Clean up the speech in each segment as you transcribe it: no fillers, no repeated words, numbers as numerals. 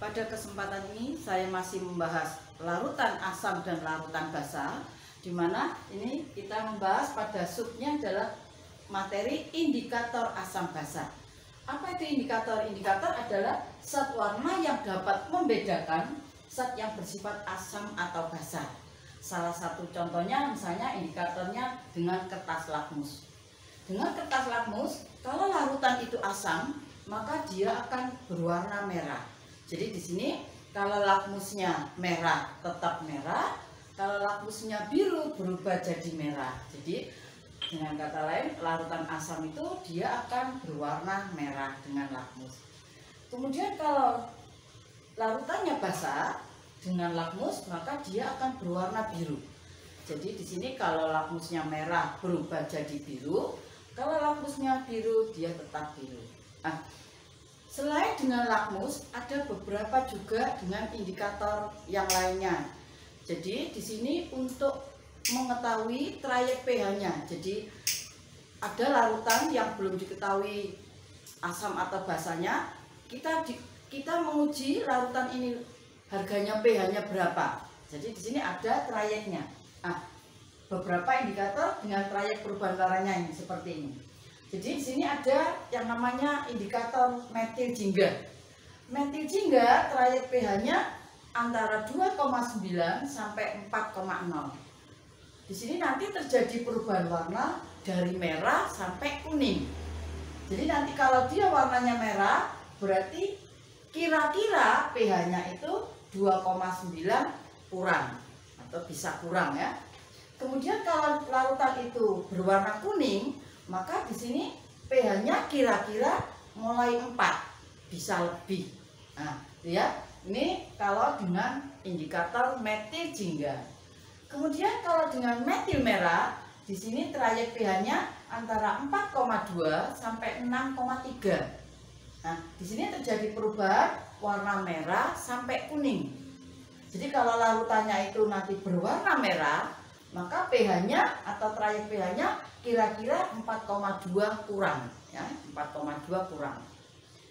Pada kesempatan ini saya masih membahas larutan asam dan larutan basa, di mana ini kita membahas pada subnya adalah materi indikator asam basa. Apa itu indikator? Indikator adalah zat warna yang dapat membedakan zat yang bersifat asam atau basa. Salah satu contohnya misalnya indikatornya dengan kertas lakmus. Dengan kertas lakmus, kalau larutan itu asam, maka dia akan berwarna merah. Jadi di sini kalau lakmusnya merah tetap merah, kalau lakmusnya biru berubah jadi merah. Jadi dengan kata lain, larutan asam itu dia akan berwarna merah dengan lakmus. Kemudian kalau larutannya basa dengan lakmus, maka dia akan berwarna biru. Jadi di sini kalau lakmusnya merah berubah jadi biru, kalau lakmusnya biru dia tetap biru. Nah, selain dengan lakmus, ada beberapa juga dengan indikator yang lainnya. Jadi di sini untuk mengetahui trayek pH-nya. Jadi ada larutan yang belum diketahui asam atau basanya, kita menguji larutan ini harganya pH-nya berapa. Jadi di sini ada trayeknya. Nah, beberapa indikator dengan trayek perubahan warnanya ini seperti ini. Jadi di sini ada yang namanya indikator metil jingga. Metil jingga trayek pH-nya antara 2,9 sampai 4,0. Di sini nanti terjadi perubahan warna dari merah sampai kuning. Jadi nanti kalau dia warnanya merah, berarti kira-kira pH-nya itu 2,9 kurang atau bisa kurang ya. Kemudian kalau larutan itu berwarna kuning, maka di sini pH-nya kira-kira mulai 4, bisa lebih. Nah, lihat ini kalau dengan indikator metil jingga. Kemudian kalau dengan metil merah, di sini trayek pH-nya antara 4,2 sampai 6,3. Nah, di sini terjadi perubahan warna merah sampai kuning. Jadi kalau larutannya itu nanti berwarna merah, maka pH-nya atau trayek pH-nya kira-kira 4,2 kurang, ya, 4,2 kurang.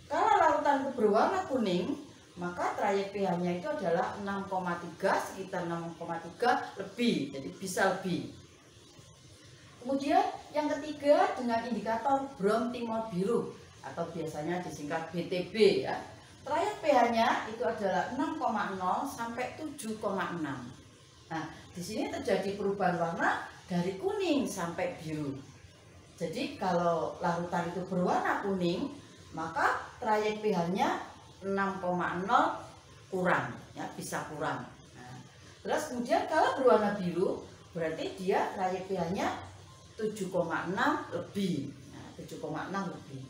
Kalau larutan itu berwarna kuning, maka trayek pH-nya itu adalah 6,3, sekitar 6,3 lebih, jadi bisa lebih. Kemudian yang ketiga dengan indikator brom-timol biru atau biasanya disingkat BTB ya. Trayek pH-nya itu adalah 6,0 sampai 7,6. Nah, di sini terjadi perubahan warna dari kuning sampai biru. Jadi kalau larutan itu berwarna kuning, maka trayek pH-nya 6,0 kurang, ya, bisa kurang. Nah, terus kemudian kalau berwarna biru, berarti dia trayek pH-nya 7,6 lebih. Nah, 7,6 lebih.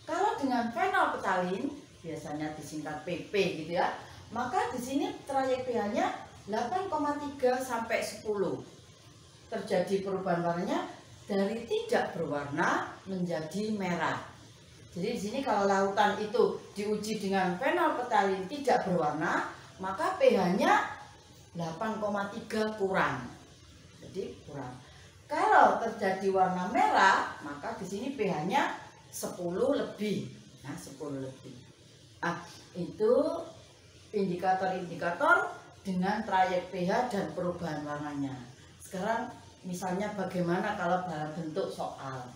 Kalau dengan fenolphthalein, biasanya disingkat PP gitu ya, maka di sini trayek pH-nya 8,3 sampai 10. Terjadi perubahan warnanya dari tidak berwarna menjadi merah. Jadi di sini kalau larutan itu diuji dengan fenolphthalein tidak berwarna, maka pH-nya 8,3 kurang. Jadi kurang. Kalau terjadi warna merah, maka di sini pH-nya 10 lebih. Nah, 10 lebih. Ah, itu indikator-indikator dengan trayek pH dan perubahan warnanya. Sekarang misalnya bagaimana kalau dalam bentuk soal.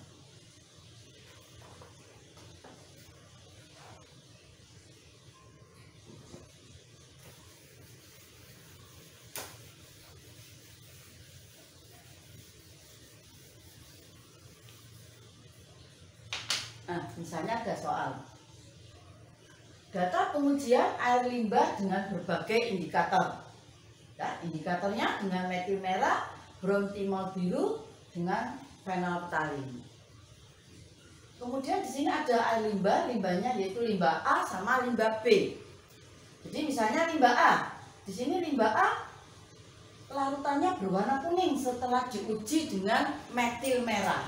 Nah, misalnya ada soal. Data pengujian air limbah dengan berbagai indikator. Ya, indikatornya dengan metil merah, brom-timol biru, dengan fenolphthalein. Kemudian di sini ada air limbah, limbahnya yaitu limbah A sama limbah B. Jadi misalnya limbah A, di sini limbah A larutannya berwarna kuning setelah diuji dengan metil merah.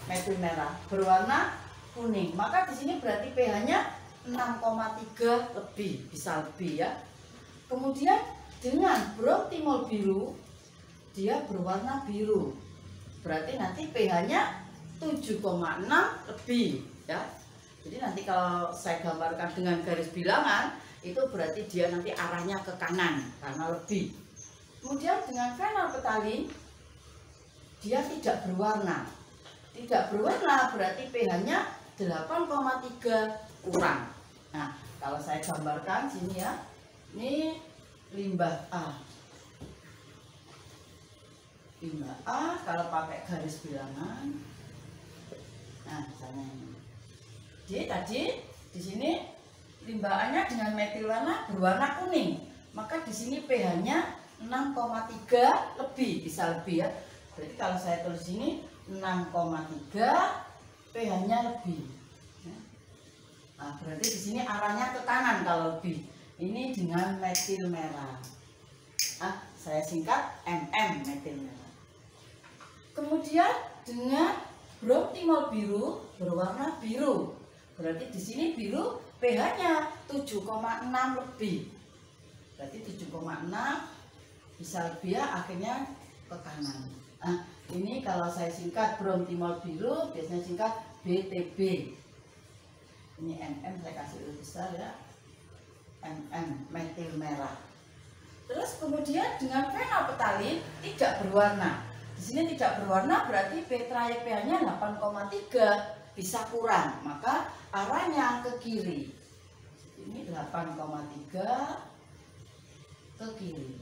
Metil merah berwarna kuning, maka di sini berarti pH-nya 6,3 lebih, bisa lebih ya. Kemudian dengan brom-timol biru, dia berwarna biru, berarti nanti pH-nya 7,6 lebih ya. Jadi nanti kalau saya gambarkan dengan garis bilangan, itu berarti dia nanti arahnya ke kanan karena lebih. Kemudian dengan fenolphthalein dia tidak berwarna. Tidak berwarna berarti pH-nya 8,3 kurang. Nah, kalau saya gambarkan sini ya, ini limbah A. Limbah A kalau pakai garis bilangan. Nah, misalnya ini. Jadi tadi di sini limbah A-nya dengan metil warna berwarna kuning. Maka di sini pH-nya 6,3 lebih, bisa lebih ya. Berarti kalau saya tulis ini 6,3 pH-nya lebih. Nah, berarti di sini arahnya ke kanan kalau lebih. Ini dengan metil merah. Saya singkat MM, metil merah. Kemudian dengan bromtimol biru berwarna biru. Berarti di sini biru pH-nya 7,6 lebih. Berarti 7,6 bisa lebih ya, akhirnya ke kanan. Nah, ini kalau saya singkat bromtimol biru biasanya singkat BTB. Ini MM saya kasih lebih besar ya. MM, metil merah. Terus kemudian dengan fenolphthalein tidak berwarna. Di sini tidak berwarna berarti trayek pH-nya 8,3, bisa kurang, maka arahnya ke kiri. Ini 8,3 ke kiri.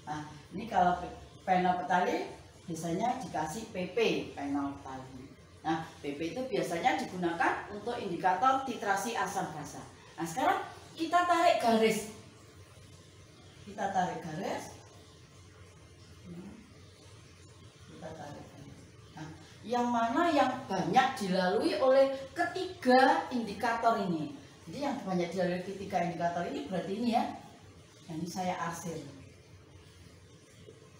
Nah, ini kalau fenolphthalein biasanya dikasih PP, fenolphthalein. Nah, PP itu biasanya digunakan untuk indikator titrasi asam basa. Nah, sekarang kita tarik garis. Kita tarik garis. Nah, yang mana yang banyak dilalui oleh ketiga indikator ini. Jadi yang banyak dilalui ketiga indikator ini berarti ini ya. Ini saya arsir.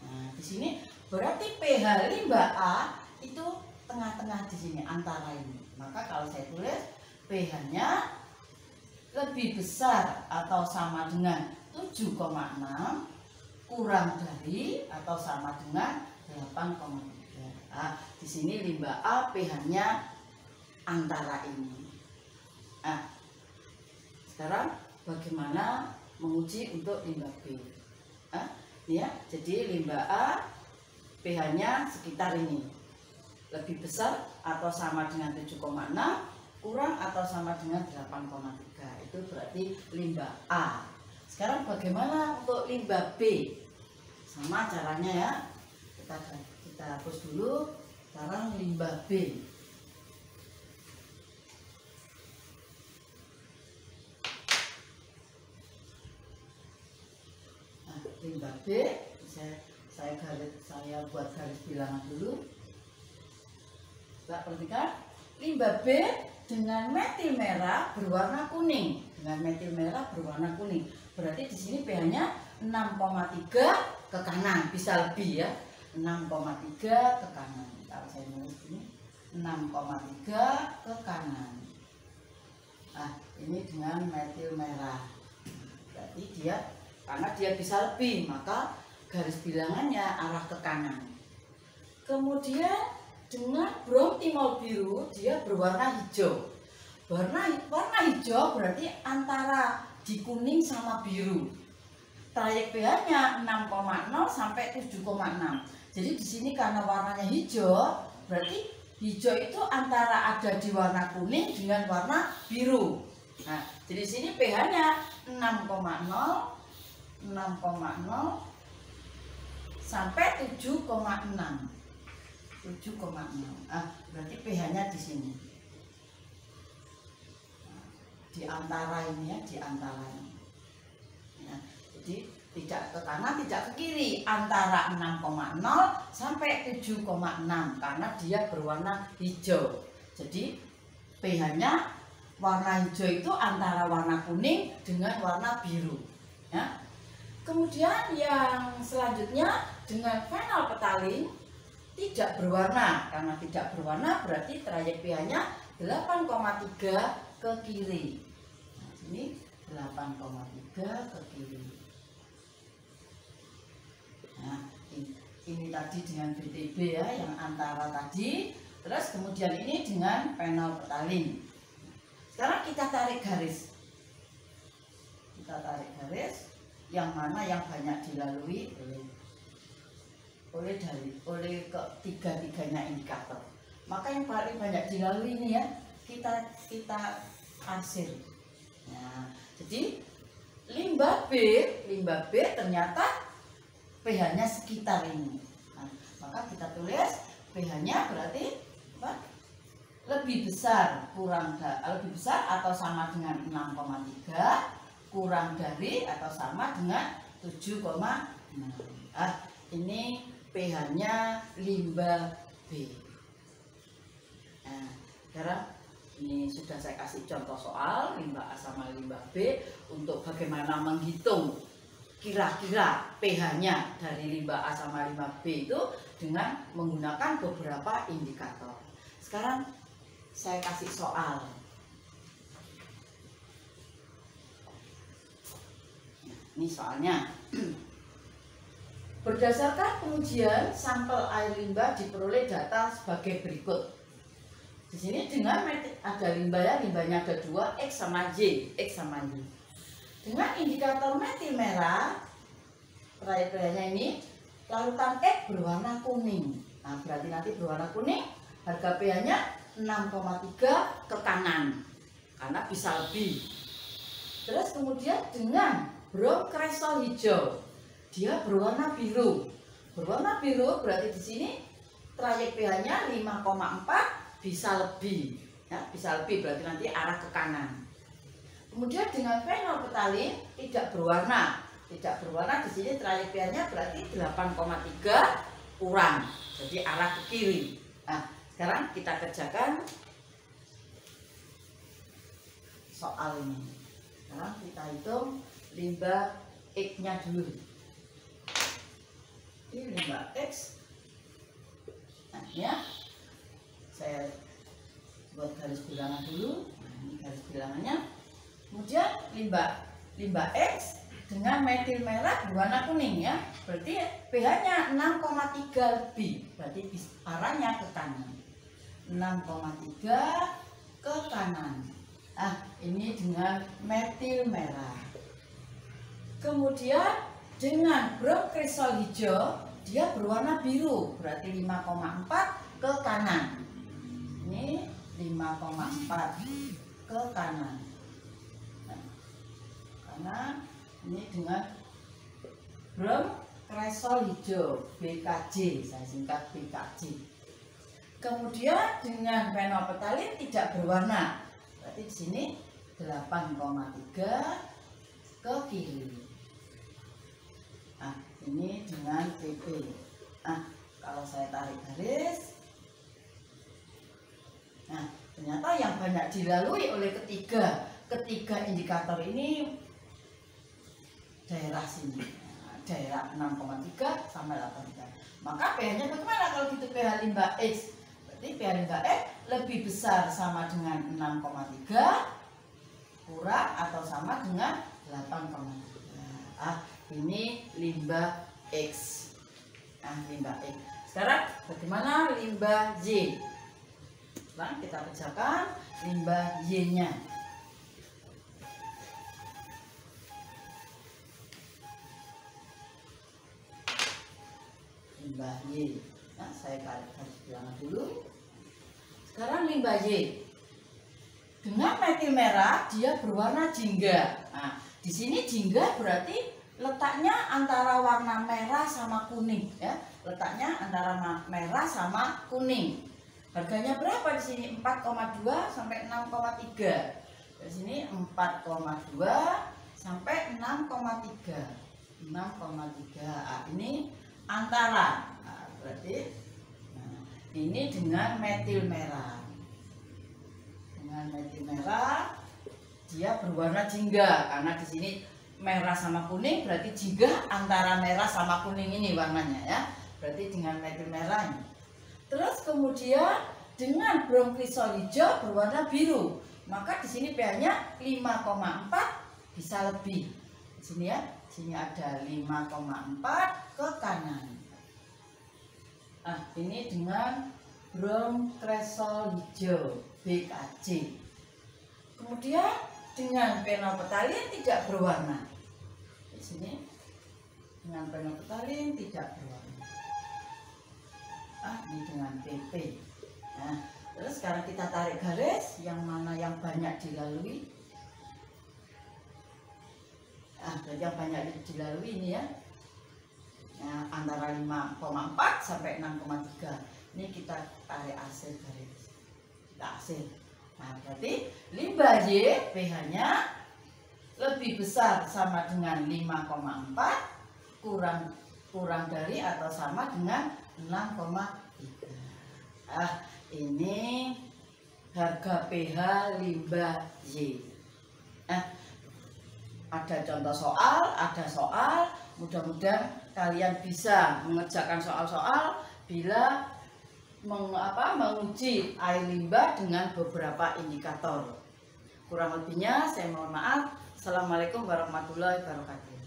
Nah, di sini berarti pH limbah A itu tengah-tengah di sini antara ini. Maka kalau saya tulis pH-nya lebih besar atau sama dengan 7,6 kurang dari atau sama dengan 8,3. Nah, di sini limbah A pH-nya antara ini. Nah, sekarang bagaimana menguji untuk limbah B? Ya, jadi limbah A pH-nya sekitar ini, lebih besar atau sama dengan 7,6, kurang atau sama dengan 8,3. Itu berarti limbah A. Sekarang bagaimana untuk limbah B? Sama caranya ya. Kita hapus dulu. Sekarang limbah B. Nah, limbah B saya buat garis bilangan dulu. Mbak perhatikan, limbah B dengan metil merah berwarna kuning. Dengan metil merah berwarna kuning. Berarti di sini pH-nya 6,3 ke kanan, bisa lebih ya. 6,3 ke kanan. Kalau saya nulis ini 6,3 ke kanan. Nah, ini dengan metil merah. Berarti dia, karena dia bisa lebih, maka garis bilangannya arah ke kanan. Kemudian dengan bromtimol biru dia berwarna hijau. Warna hijau berarti antara di kuning sama biru. Trayek pH-nya 6,0 sampai 7,6. Jadi di sini karena warnanya hijau, berarti hijau itu antara ada di warna kuning dengan warna biru. Nah, jadi di sini pH-nya 6,0 sampai 7,6. 7,6. Berarti pH-nya di sini. Di antara ini ya, di antara ini. Ya, jadi tidak ke kanan, tidak ke kiri, antara 6,0 sampai 7,6 karena dia berwarna hijau. Jadi pH-nya warna hijau itu antara warna kuning dengan warna biru. Ya. Kemudian yang selanjutnya dengan fenolphthalein tidak berwarna. Karena tidak berwarna berarti trayek pH-nya 8,3 ke kiri. Nah, ini 8,3 ke kiri. Nah, ini tadi dengan BTB ya, yang antara tadi. Terus kemudian ini dengan fenolphthalein. Sekarang kita tarik garis. kita tarik garis yang mana yang banyak dilalui oleh ketiga-tiganya indikator. Maka yang paling banyak dilalui ini ya kita arsir. Nah, jadi limbah B ternyata pH-nya sekitar ini. Nah, maka kita tulis pH-nya berarti apa? Lebih besar atau sama dengan 6,3, kurang dari atau sama dengan 7,6. Ini pH-nya limbah B. Nah, sekarang ini sudah saya kasih contoh soal limbah A sama limbah B untuk bagaimana menghitung kira-kira pH-nya dari limbah A sama limbah B itu dengan menggunakan beberapa indikator. Sekarang saya kasih soal. Ini soalnya. Berdasarkan pengujian, sampel air limbah diperoleh data sebagai berikut. Di sini dengan ada limbahnya ada 2, X sama Y. Dengan indikator metil merah, pH-nya ini larutan X berwarna kuning. Nah, berarti nanti berwarna kuning, harga pH-nya 6,3 ke kanan karena bisa lebih. Terus kemudian dengan brom kristal hijau, dia berwarna biru. Berwarna biru berarti di sini trayek pH-nya 5,4 bisa lebih. Ya, bisa lebih berarti nanti arah ke kanan. Kemudian dengan fenolphthalein tidak berwarna. Tidak berwarna di sini trayek pH-nya berarti 8,3 kurang. Jadi arah ke kiri. Nah, sekarang kita kerjakan soal ini. Sekarang kita hitung limbah X-nya dulu. Ini limbah X. Nah, ya. Saya buat garis bilangan dulu. Nah, ini garis bilangannya. Kemudian limbah X dengan metil merah berwarna kuning ya. Berarti pH-nya 6,3 lebih. Berarti arahnya ke kanan. 6,3 ke kanan. Ini dengan metil merah. Kemudian dengan brom kristal hijau dia berwarna biru, berarti 5,4 ke kanan. Ini 5,4 ke kanan. Karena ini dengan brom kristal hijau BKJ, saya singkat BKJ. Kemudian dengan fenolphthalein tidak berwarna, berarti di sini 8,3 ke kiri. Nah, ini dengan PP. Nah, kalau saya tarik garis, nah ternyata yang banyak dilalui oleh ketiga indikator ini daerah sini, daerah 6,3 sampai 8,3. Maka pH-nya bagaimana kalau gitu pH limbah X? Berarti pH limbah X lebih besar sama dengan 6,3 kurang atau sama dengan 8,3. Ini limbah X. Limbah X. Sekarang bagaimana limbah Y? Sekarang kita kerjakan limbah Y-nya. Limbah Y. Nah, saya garis bilangan dulu. Sekarang limbah Y. Dengan metil merah dia berwarna jingga. Nah, di sini jingga berarti letaknya antara warna merah sama kuning ya. Letaknya antara merah sama kuning. Harganya berapa di sini? 4,2 sampai 6,3. Di sini 4,2 sampai 6,3. 6,3. Ini antara. Nah, berarti ini dengan metil merah. Dengan metil merah dia berwarna jingga karena di sini merah sama kuning, berarti jingga antara merah sama kuning ini warnanya ya. Berarti dengan metil merah ini. Terus kemudian dengan brom kristal hijau berwarna biru. Maka di sini pH-nya 5,4 bisa lebih. Di sini ya, di sini ada 5,4 ke kanan. Nah, ini dengan brom kristal hijau BKJ. Kemudian dengan phenolphthalein tidak berwarna. Di sini dengan phenolphthalein tidak berwarna. Ini dengan PP. Nah, terus sekarang kita tarik garis yang mana yang banyak dilalui. Berarti yang banyak dilalui ini ya. Nah, antara 5,4 sampai 6,3. Ini kita tarik hasil garis. Kita hasil. Nah, berarti limbah Y pH-nya lebih besar sama dengan 5,4 kurang dari atau sama dengan 6,3. Ini harga pH limbah Y. Ada contoh soal, ada soal. Mudah-mudahan kalian bisa mengerjakan soal-soal bila menguji air limbah dengan beberapa indikator. Kurang lebihnya saya mohon maaf. Assalamualaikum warahmatullahi wabarakatuh.